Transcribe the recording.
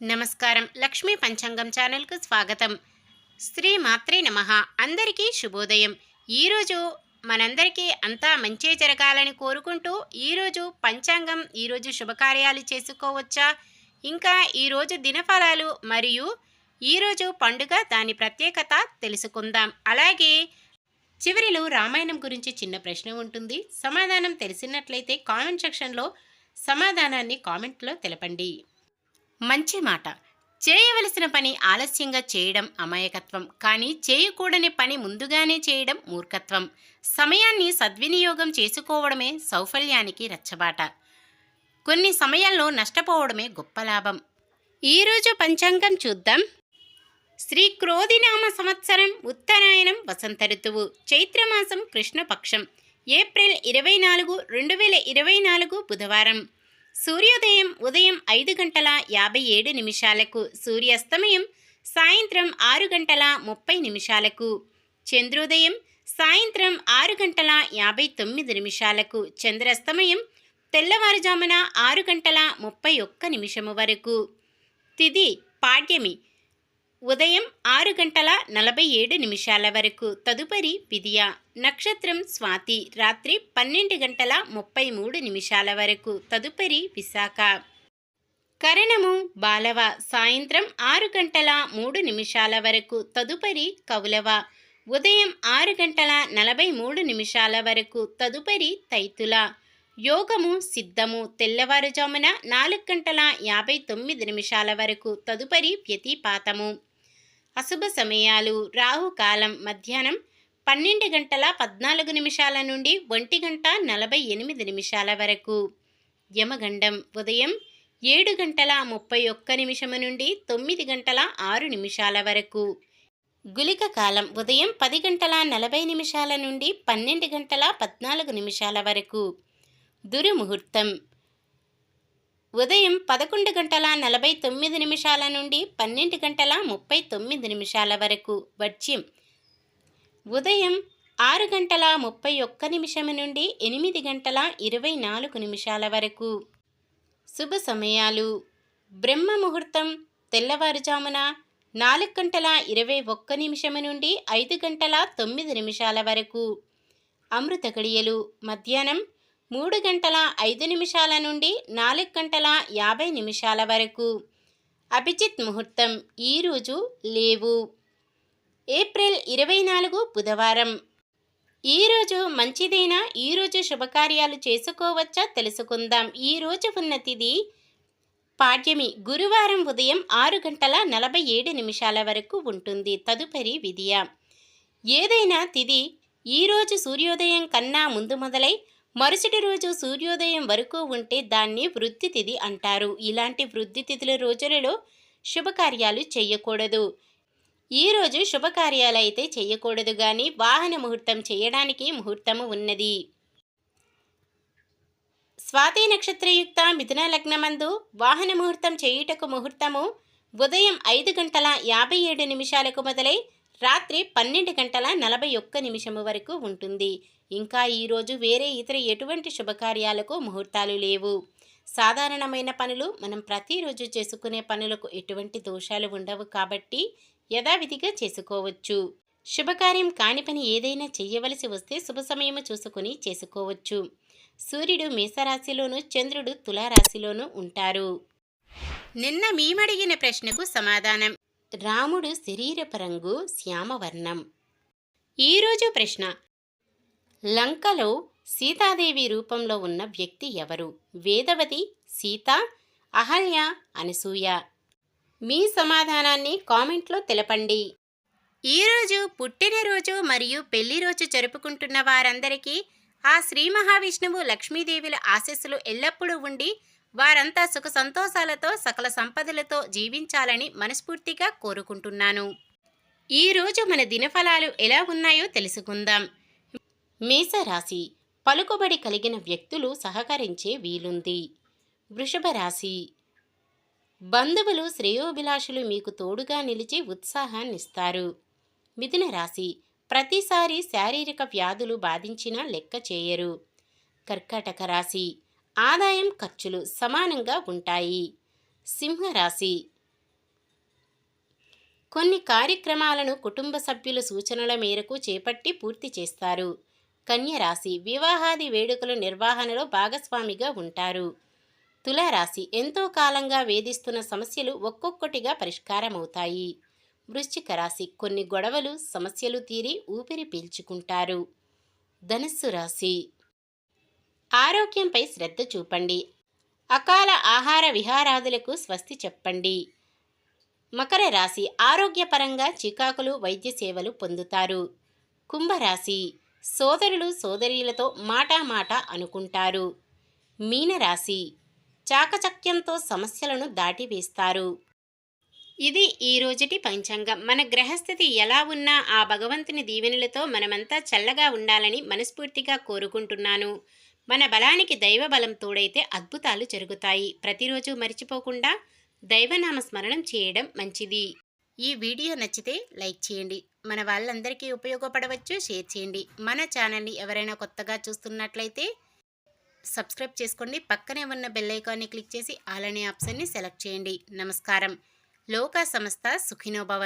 నమస్కారం. లక్ష్మీ పంచాంగం ఛానల్కు స్వాగతం. శ్రీ మాత్రే నమః. అందరికీ శుభోదయం. ఈరోజు మనందరికీ అంతా మంచే జరగాలని కోరుకుంటూ ఈరోజు పంచాంగం, ఈరోజు శుభకార్యాలు చేసుకోవచ్చా, ఇంకా ఈరోజు దినఫలాలు మరియు ఈరోజు పండుగ దాని ప్రత్యేకత తెలుసుకుందాం. అలాగే చివరిలో రామాయణం గురించి చిన్న ప్రశ్న ఉంటుంది. సమాధానం తెలిసినట్లయితే కామెంట్ సెక్షన్లో సమాధానాన్ని కామెంట్లో తెలపండి. మంచి మాట. చేయవలసిన పని ఆలస్యంగా చేయడం అమాయకత్వం, కానీ చేయకూడని పని ముందుగానే చేయడం మూర్ఖత్వం. సమయాన్ని సద్వినియోగం చేసుకోవడమే సౌఫల్యానికి రచ్చబాట. కొన్ని సమయాల్లో నష్టపోవడమే గొప్ప లాభం. ఈరోజు పంచాంగం చూద్దాం. శ్రీ క్రోధినామ సంవత్సరం, ఉత్తరాయణం, వసంత ఋతువు, చైత్రమాసం, కృష్ణపక్షం, ఏప్రిల్ 24, 2024 బుధవారం. సూర్యోదయం ఉదయం 5:57 సూర్యాస్తమయం సాయంత్రం 6:30 చంద్రోదయం సాయంత్రం 6:59 చంద్రాస్తమయం తెల్లవారుజామున 6:31 వరకు. తిథి పాడ్యమి ఉదయం 6:47 వరకు. తదుపరి విదియ. నక్షత్రం స్వాతి రాత్రి 12:33 వరకు. తదుపరి విశాఖ. కరణము బాలవ సాయంత్రం 6:03 వరకు. తదుపరి కౌలవ ఉదయం 6:43 వరకు. తదుపరి తైతుల. యోగము సిద్ధము తెల్లవారుజామున 4:59 వరకు. తదుపరి వ్యతిపాతము. అశుభ సమయాలు రాహుకాలం మధ్యాహ్నం 12:14 నుండి 1:48 వరకు. యమగండం ఉదయం 7:31 నుండి 9:06 వరకు. గుళిక కాలం ఉదయం 10:40 నుండి 12:14 వరకు. దుర్ముహూర్తం ఉదయం 11:49 నుండి 12:39 వరకు. వర్జ్యం ఉదయం 6:31 నుండి 8:24 వరకు. శుభ సమయాలు బ్రహ్మ ముహూర్తం తెల్లవారుజామున 4:21 నుండి 5:09 వరకు. అమృత గడియలు మధ్యాహ్నం 3:05 నుండి 4:50 వరకు. అభిజిత్ ముహూర్తం ఈరోజు లేవు. ఏప్రిల్ 24 బుధవారం. ఈరోజు మంచిదేనా? ఈరోజు శుభకార్యాలు చేసుకోవచ్చా తెలుసుకుందాం. ఈరోజు ఉన్న తిథి పాడ్యమి గురువారం ఉదయం 6:47 వరకు ఉంటుంది. తదుపరి విదియ. ఏదైనా తిథి ఈరోజు సూర్యోదయం కన్నా ముందు మొదలై మరుసటి రోజు సూర్యోదయం వరకు ఉంటే దాన్ని వృద్ధి తిథి అంటారు. ఇలాంటి వృద్ధి తిథుల రోజులలో శుభకార్యాలు చేయకూడదు. ఈరోజు శుభకార్యాలు అయితే చేయకూడదు, కానీ వాహన ముహూర్తం చేయడానికి ముహూర్తము ఉన్నది. స్వాతి నక్షత్రయుక్త మిథున లగ్నమందు వాహన ముహూర్తం చేయుటకు ముహూర్తము ఉదయం 5:57 మొదలై రాత్రి 12:41 వరకు ఉంటుంది. ఇంకా ఈరోజు వేరే ఇతర ఎటువంటి శుభకార్యాలకు ముహూర్తాలు లేవు. సాధారణమైన పనులు, మనం ప్రతిరోజు చేసుకునే పనులకు ఎటువంటి దోషాలు ఉండవు కాబట్టి యథావిధిగా చేసుకోవచ్చు. శుభకార్యం కాని పని ఏదైనా చేయవలసి వస్తే శుభ సమయము చూసుకుని చేసుకోవచ్చు. సూర్యుడు మేషరాశిలోను, చంద్రుడు తులారాశిలోనూ ఉంటారు. నిన్న మేమడిగిన ప్రశ్నకు సమాధానం. రాముడు శరీరపు రంగు శ్యామవర్ణం. ఈరోజు ప్రశ్న. లంకలో సీతాదేవి రూపంలో ఉన్న వ్యక్తి ఎవరు? వేదవతి, సీత, అహల్య, అనసూయ? మీ సమాధానాన్ని కామెంట్లో తెలపండి. ఈరోజు పుట్టినరోజు మరియు పెళ్లి రోజు జరుపుకుంటున్న వారందరికీ ఆ శ్రీ మహావిష్ణువు, లక్ష్మీదేవుల ఆశీస్సులు ఎల్లప్పుడూ ఉండి వారంతా సుఖ సంతోషాలతో సకల సంపదలతో జీవించాలని మనస్ఫూర్తిగా కోరుకుంటున్నాను. ఈరోజు మన దినఫలాలు ఎలా ఉన్నాయో తెలుసుకుందాం. మేషరాశి పలుకుబడి కలిగిన వ్యక్తులు సహకరించే వీలుంది. వృషభ రాశి బంధువులు, శ్రేయోభిలాషులు మీకు తోడుగా నిలిచి ఉత్సాహాన్నిస్తారు. మిథున రాశి ప్రతిసారి శారీరక వ్యాధులు బాధించినా లెక్క చేయరు. కర్కాటక రాశి ఆదాయం ఖర్చులు సమానంగా ఉంటాయి. సింహరాశి కొన్ని కార్యక్రమాలను కుటుంబ సభ్యుల సూచనల మేరకు చేపట్టి పూర్తి చేస్తారు. కన్య రాశి వివాహాది వేడుకల నిర్వహణలో భాగస్వామిగా ఉంటారు. తులారాశి ఎంతో కాలంగా వేధిస్తున్న సమస్యలు ఒక్కొక్కటిగా పరిష్కారమవుతాయి. వృశ్చిక రాశి కొన్ని గొడవలు సమస్యలు తీరి ఊపిరి పీల్చుకుంటారు. ధనుస్సు రాశి ఆరోగ్యంపై శ్రద్ధ చూపండి. అకాల ఆహార విహారాదులకు స్వస్తి చెప్పండి. మకర రాశి ఆరోగ్యపరంగా చికాకులు వైద్య సేవలు పొందుతారు. కుంభరాశి సోదరులు సోదరీలతో మాట అనుకుంటారు. మీనరాశి చాకచక్యంతో సమస్యలను దాటివేస్తారు. ఇది ఈ రోజుటి పంచాంగం. మన గ్రహస్థితి ఎలా ఉన్నా ఆ భగవంతుని దీవెనలతో మనమంతా చల్లగా ఉండాలని మనస్ఫూర్తిగా కోరుకుంటున్నాను. మన బలానికి దైవ బలం తోడైతే అద్భుతాలు జరుగుతాయి. ప్రతిరోజు మర్చిపోకుండా దైవనామ స్మరణం చేయడం మంచిది. ఈ వీడియో నచ్చితే లైక్ చేయండి. మన వాళ్ళందరికీ ఉపయోగపడవచ్చు, షేర్ చేయండి. మన ఛానల్ని ఎవరైనా కొత్తగా చూస్తున్నట్లయితే సబ్స్క్రైబ్ చేసుకోండి. పక్కనే ఉన్న బెల్ ఐకాన్ని క్లిక్ చేసి ఆల్ అనే ఆప్షన్ని సెలెక్ట్ చేయండి. నమస్కారం. లోకా సమస్త సుఖినో భవంతు.